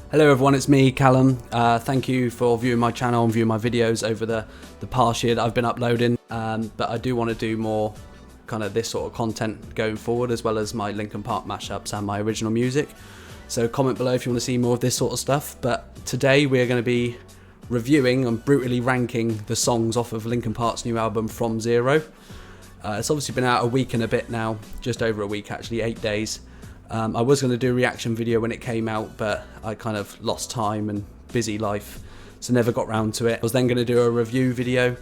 Hello everyone, it's me, Callum. Thank you for viewing my channel and viewing my videos over the past year that I've been uploading. But I do want to do more kind of this sort of content going forward, as well as my Linkin Park mashups and my original music. So comment below if you want to see more of this sort of stuff. But today we're going to be reviewing and brutally ranking the songs off of Linkin Park's new album, From Zero. It's obviously been out a week and a bit now, just over a week actually, 8 days. I was going to do a reaction video when it came out, but I kind of lost time and busy life, so never got round to it. I was then going to do a review video,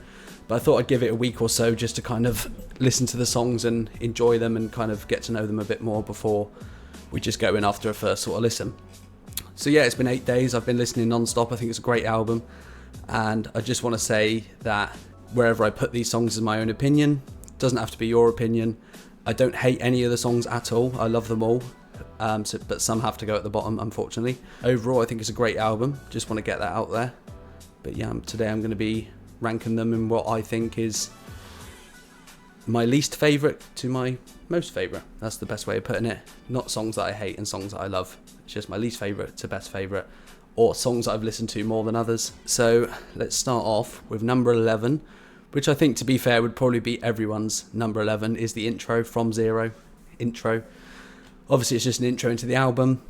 but I thought I'd give it a week or so just to kind of listen to the songs and enjoy them and kind of get to know them a bit more before we just go in after a first sort of listen. So yeah, it's been 8 days, I've been listening non-stop. I think it's a great album, and I just want to say that wherever I put these songs is my own opinion. It doesn't have to be your opinion. I don't hate any of the songs at all. I love them all, but some have to go at the bottom, unfortunately. Overall, I think it's a great album. Just want to get that out there. But yeah, today I'm going to be ranking them in what I think is my least favourite to my most favourite. That's the best way of putting it. Not songs that I hate and songs that I love. It's just my least favourite to best favourite, or songs that I've listened to more than others. So let's start off with number 11. Which I think, to be fair, would probably be everyone's number 11, is the intro, From Zero intro. Obviously, it's just an intro into the album.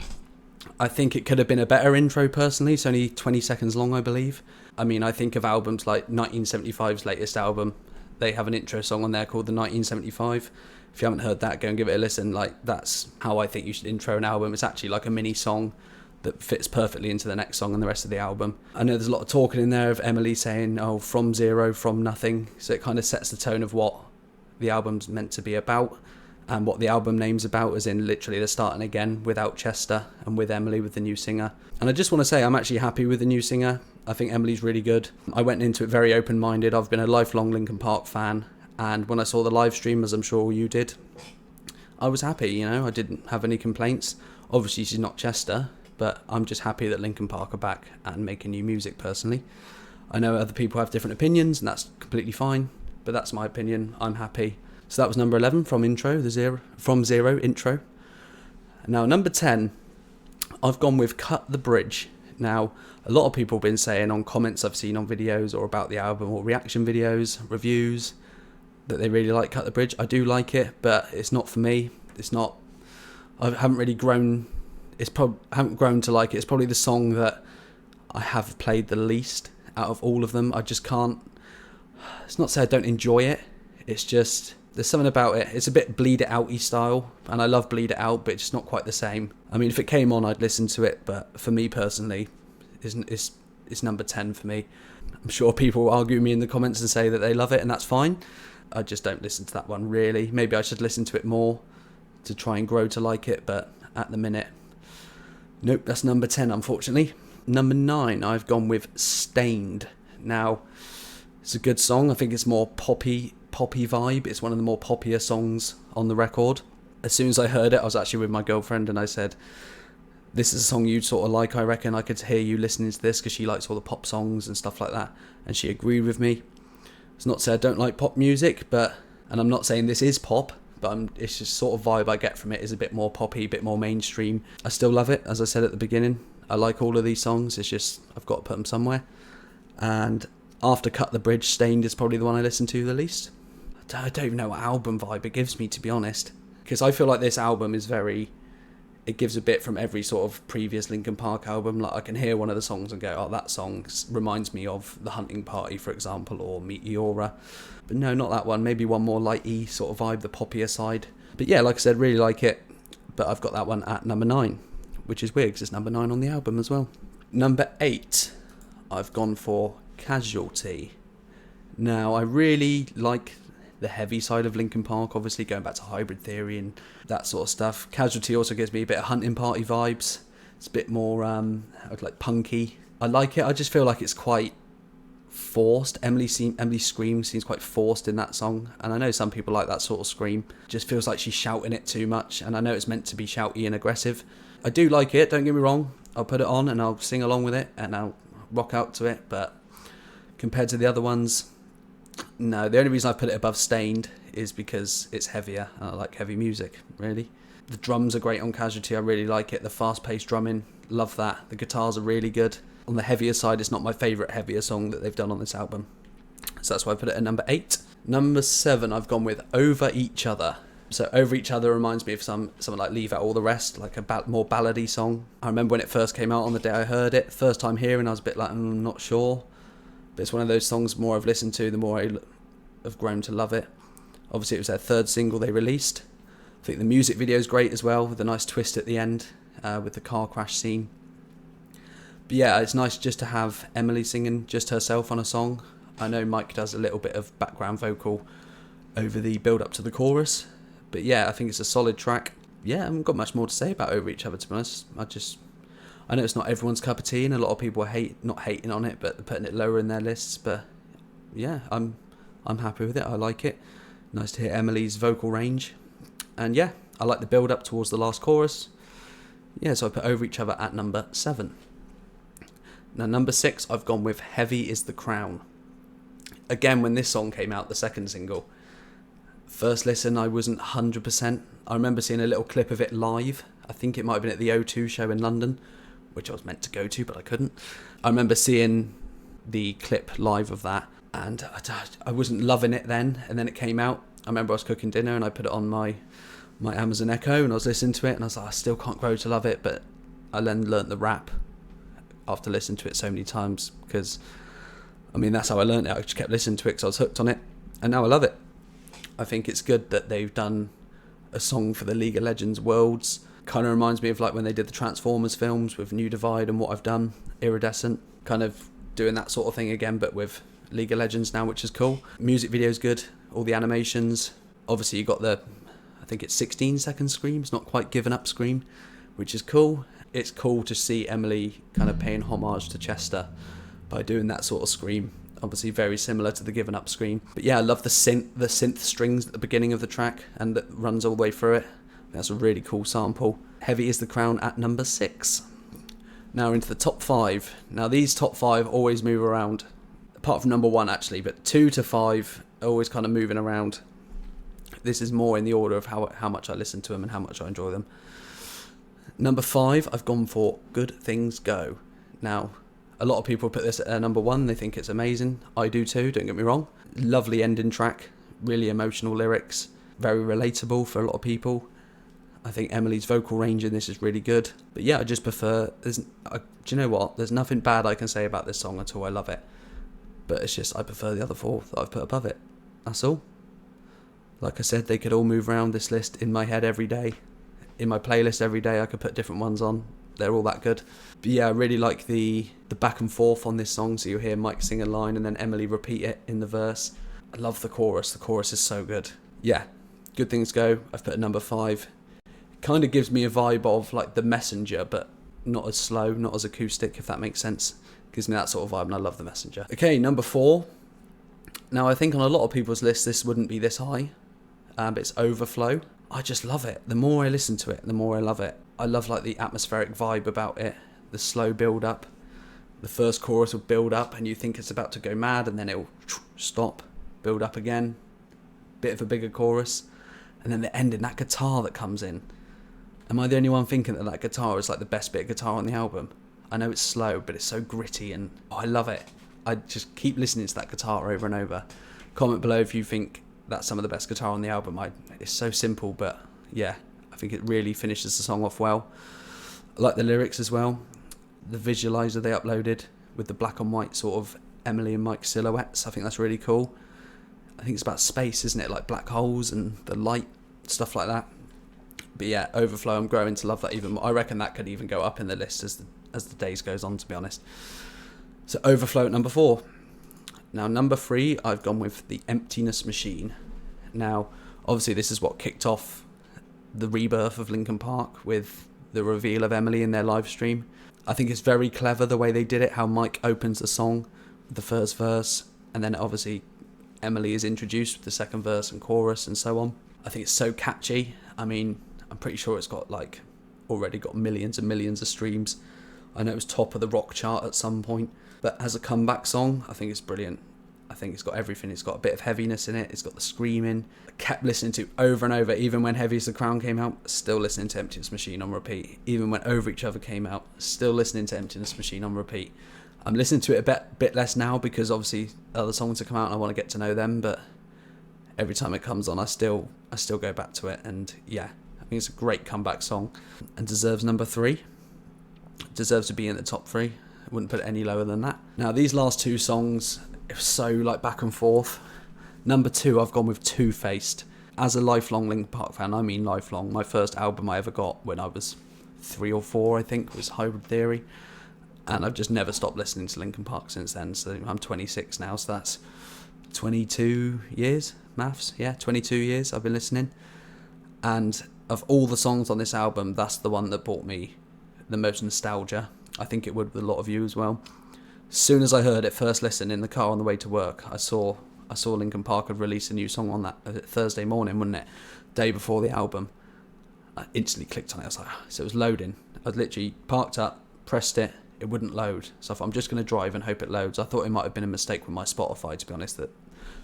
I think it could have been a better intro, personally. It's only 20 seconds long, I believe. I mean, I think of albums like 1975's latest album. They have an intro song on there called The 1975. If you haven't heard that, go and give it a listen. Like, that's how I think you should intro an album. It's actually like a mini song that fits perfectly into the next song and the rest of the album. I know there's a lot of talking in there of Emily saying, oh, from zero, from nothing. So it kind of sets the tone of what the album's meant to be about and what the album name's about, as in literally they're starting again without Chester and with Emily, with the new singer. And I just want to say I'm actually happy with the new singer. I think Emily's really good. I went into it very open-minded. I've been a lifelong Linkin Park fan, and when I saw the live stream, as I'm sure you did, I was happy, you know. I didn't have any complaints. Obviously she's not Chester, but I'm just happy that Linkin Park are back and making new music, personally. I know other people have different opinions, and that's completely fine, but that's my opinion. I'm happy. So that was number 11, From Zero intro. Now, number 10, I've gone with Cut the Bridge. Now, a lot of people have been saying on comments I've seen on videos or about the album or reaction videos, reviews, that they really like Cut the Bridge. I do like it, but it's not for me. It's not... I haven't really grown... I haven't grown to like it. It's probably the song that I have played the least out of all of them. I just can't... It's not to say I don't enjoy it. It's just... There's something about it. It's a bit Bleed It Out-y style. And I love Bleed It Out, but it's not quite the same. I mean, if it came on, I'd listen to it. But for me personally, it's number 10 for me. I'm sure people will argue me in the comments and say that they love it, and that's fine. I just don't listen to that one, really. Maybe I should listen to it more to try and grow to like it. But at the minute... Nope, that's number 10, unfortunately. Number 9, I've gone with Stained. Now, it's a good song. I think it's more poppy vibe. It's one of the more poppier songs on the record. As soon as I heard it, I was actually with my girlfriend, and I said, this is a song you'd sort of like, I reckon. I could hear you listening to this, because she likes all the pop songs and stuff like that. And she agreed with me. It's not to say I don't like pop music, and I'm not saying this is pop, but it's just sort of vibe I get from it is a bit more poppy, a bit more mainstream. I still love it, as I said at the beginning. I like all of these songs. It's just I've got to put them somewhere. And after Cut the Bridge, Stained is probably the one I listen to the least. I don't even know what album vibe it gives me, to be honest, because I feel like this album is it gives a bit from every sort of previous Linkin Park album. Like, I can hear one of the songs and go, oh, that song reminds me of The Hunting Party, for example, or Meteora. But no, not that one. Maybe one more lighty sort of vibe, the poppier side. But yeah, like I said, really like it. But I've got that one at number 9, which is weird because it's number 9 on the album as well. Number 8, I've gone for Casualty. Now, I really like the heavy side of Linkin Park, obviously going back to Hybrid Theory and that sort of stuff. Casualty also gives me a bit of Hunting Party vibes. It's a bit more like punky. I like it. I just feel like it's quite forced. Emily's scream seems quite forced in that song, and I know some people like that sort of scream. Just feels like she's shouting it too much, and I know it's meant to be shouty and aggressive. I do like it, don't get me wrong. I'll put it on and I'll sing along with it and I'll rock out to it, but compared to the other ones, no. The only reason I put it above Stained is because it's heavier and I like heavy music, really. The drums are great on Casualty, I really like it. The fast-paced drumming, love that. The guitars are really good. On the heavier side, it's not my favourite heavier song that they've done on this album. So that's why I put it at number 8. Number 7, I've gone with Over Each Other. So Over Each Other reminds me of something like Leave Out All the Rest, like a more ballady song. I remember when it first came out on the day I heard it, first time hearing, I was a bit like, I'm not sure. But it's one of those songs, the more I've listened to, the more I have grown to love it. Obviously, it was their third single they released. I think the music video is great as well, with a nice twist at the end, with the car crash scene. But yeah, it's nice just to have Emily singing just herself on a song. I know Mike does a little bit of background vocal over the build-up to the chorus. But yeah, I think it's a solid track. Yeah, I haven't got much more to say about Over Each Other, to be honest. I know it's not everyone's cup of tea, and a lot of people are not hating on it, but putting it lower in their lists. But yeah, I'm happy with it. I like it. Nice to hear Emily's vocal range. And yeah, I like the build-up towards the last chorus. Yeah, so I put Over Each Other at number 7. Now, number 6, I've gone with Heavy Is the Crown. Again, when this song came out, the second single, first listen, I wasn't 100%. I remember seeing a little clip of it live. I think it might have been at the O2 show in London, which I was meant to go to, but I couldn't. I remember seeing the clip live of that, and I wasn't loving it then, and then it came out. I remember I was cooking dinner, and I put it on my Amazon Echo, and I was listening to it, and I was like, I still can't grow to love it, but I then learnt the rap after listening to it so many times, because, I mean, that's how I learnt it. I just kept listening to it because I was hooked on it, and now I love it. I think it's good that they've done a song for the League of Legends Worlds. Kind of reminds me of like when they did the Transformers films with New Divide and What I've Done, Iridescent, kind of doing that sort of thing again, but with League of Legends now, which is cool. Music video's good, all the animations. Obviously you got I think it's 16-second screams, not quite given up scream, which is cool. It's cool to see Emily kind of paying homage to Chester by doing that sort of scream. Obviously very similar to the given up scream. But yeah, I love the synth strings at the beginning of the track, and that runs all the way through it. That's a really cool sample. Heavy Is the Crown at number 6. Now into the top 5. Now these top 5 always move around, apart from number 1 actually, but 2 to 5 are always kind of moving around. This is more in the order of how much I listen to them and how much I enjoy them. Number 5, I've gone for Good Things Go. Now, a lot of people put this at number 1, they think it's amazing. I do too, don't get me wrong. Lovely ending track, really emotional lyrics, very relatable for a lot of people. I think Emily's vocal range in this is really good. But yeah, I just prefer... do you know what? There's nothing bad I can say about this song at all. I love it. But it's just I prefer the other 4 that I've put above it. That's all. Like I said, they could all move around this list in my head every day. In my playlist every day, I could put different ones on. They're all that good. But yeah, I really like the back and forth on this song. So you'll hear Mike sing a line and then Emily repeat it in the verse. I love the chorus. The chorus is so good. Yeah, Good Things Go. I've put at number 5. Kind of gives me a vibe of like The Messenger, but not as slow, not as acoustic, if that makes sense. Gives me that sort of vibe, and I love The Messenger. Okay, number 4. Now, I think on a lot of people's lists, this wouldn't be this high, but it's Overflow. I just love it. The more I listen to it, the more I love it. I love like the atmospheric vibe about it, the slow build up. The first chorus will build up, and you think it's about to go mad, and then it'll stop, build up again, bit of a bigger chorus, and then the ending, that guitar that comes in. Am I the only one thinking that guitar is like the best bit of guitar on the album? I know it's slow, but it's so gritty, and I love it. I just keep listening to that guitar over and over. Comment below if you think that's some of the best guitar on the album. It's so simple, but yeah, I think it really finishes the song off well. I like the lyrics as well. The visualizer they uploaded with the black and white sort of Emily and Mike silhouettes, I think that's really cool. I think it's about space, isn't it? Like black holes and the light, stuff like that. But yeah, Overflow, I'm growing to love that even more. I reckon that could even go up in the list as the days goes on, to be honest. So Overflow at number 4. Now number 3, I've gone with The Emptiness Machine. Now, obviously this is what kicked off the rebirth of Linkin Park with the reveal of Emily in their live stream. I think it's very clever the way they did it, how Mike opens the song with the first verse, and then obviously Emily is introduced with the second verse and chorus and so on. I think it's so catchy. I mean, I'm pretty sure it's got already got millions and millions of streams. I know it was top of the rock chart at some point, but as a comeback song, I think it's brilliant. I think it's got everything. It's got a bit of heaviness in it. It's got the screaming. I kept listening to over and over. Even when Heavy as the Crown came out, still listening to Emptiness Machine on repeat. Even when Over Each Other came out, still listening to Emptiness Machine on repeat. I'm listening to it a bit less now because obviously other songs have come out and I want to get to know them. But every time it comes on, I still go back to it. And yeah, I think it's a great comeback song and deserves number 3. Deserves to be in the top 3. I wouldn't put it any lower than that. Now these last 2 songs, it was so like back and forth. Number 2, I've gone with Two Faced. As a lifelong Linkin Park fan, I mean lifelong. My first album I ever got when I was 3 or 4, I think, was Hybrid Theory. And I've just never stopped listening to Linkin Park since then. So I'm 26 now, so that's 22 years, maths, yeah, 22 years I've been listening. And of all the songs on this album, that's the one that brought me the most nostalgia. I think it would with a lot of you as well. As soon as I heard it first listen in the car on the way to work, I saw Linkin Park had released a new song on that Thursday morning, wasn't it? Day before the album. I instantly clicked on it. I was like, so it was loading. I literally parked up, pressed it, it wouldn't load. So I thought, I'm just going to drive and hope it loads. I thought it might have been a mistake with my Spotify, to be honest, that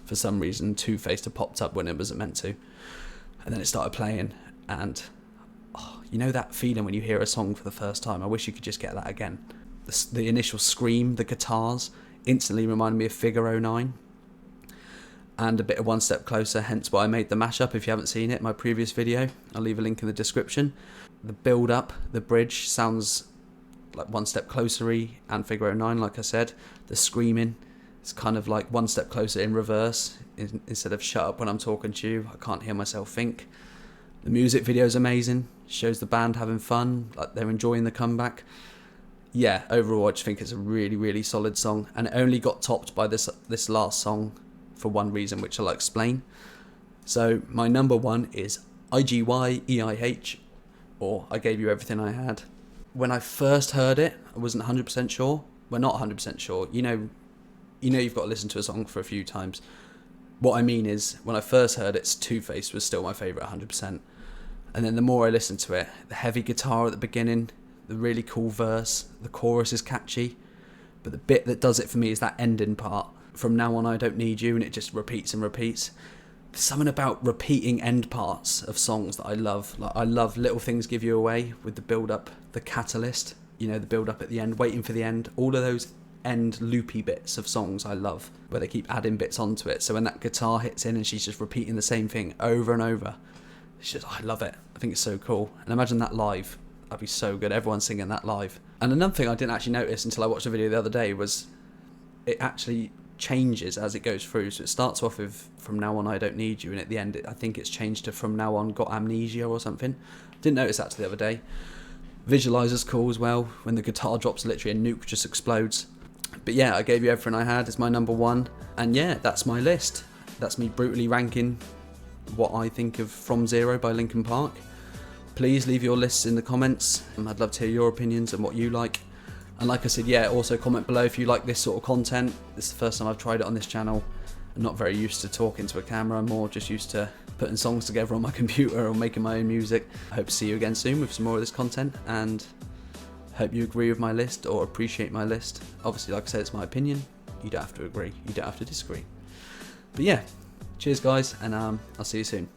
for some reason Two Faced had popped up when it wasn't meant to. And then it started playing, and you know that feeling when you hear a song for the first time? I wish you could just get that again. The initial scream, the guitars, instantly reminded me of Figure 09 and a bit of One Step Closer, hence why I made the mashup. If you haven't seen it, my previous video, I'll leave a link in the description. The build up, the bridge sounds like One Step Closer-y and Figure 09, like I said. The screaming, it's kind of like One Step Closer in reverse, instead of shut up when I'm talking to you, I can't hear myself think. The music video is amazing, shows the band having fun, like they're enjoying the comeback. Yeah, overall I just think it's a really, really solid song, and it only got topped by this last song for one reason, which I'll explain. So my number 1 is IGYEIH, or I Gave You Everything I Had. When I first heard it, I wasn't 100% sure. Well, not 100% sure. You know you've got to listen to a song for a few times. What I mean is, when I first heard it, Two Faced was still my favourite 100%. And then the more I listened to it, the heavy guitar at the beginning, the really cool verse, the chorus is catchy, but the bit that does it for me is that ending part. From Now On I Don't Need You, and it just repeats and repeats. There's something about repeating end parts of songs that I love. Like, I love Little Things Give You Away with the build up, the catalyst, the build up at the end, waiting for the end. All of those end loopy bits of songs I love, where they keep adding bits onto it. So when that guitar hits in and she's just repeating the same thing over and over, it's just, I love it. I think it's so cool. And imagine that live. That'd be so good. Everyone singing that live. And another thing I didn't actually notice until I watched the video the other day was it actually changes as it goes through. So it starts off with From Now On I Don't Need You, and at the end I think it's changed to From Now On Got Amnesia or something. Didn't notice that till the other day. Visualizer's cool as well. When the guitar drops, literally a nuke just explodes. But yeah, I Gave You Everything I Had is my number 1, and yeah, that's my list. That's me brutally ranking what I think of From Zero by Linkin Park. Please leave your lists in the comments. I'd love to hear your opinions and what you like. And like I said, yeah, also comment below if you like this sort of content. This is the first time I've tried it on this channel. I'm not very used to talking to a camera. I'm more just used to putting songs together on my computer or making my own music. I hope to see you again soon with some more of this content, and hope you agree with my list or appreciate my list. Obviously, like I said, it's my opinion. You don't have to agree. You don't have to disagree. But yeah, cheers guys, and I'll see you soon.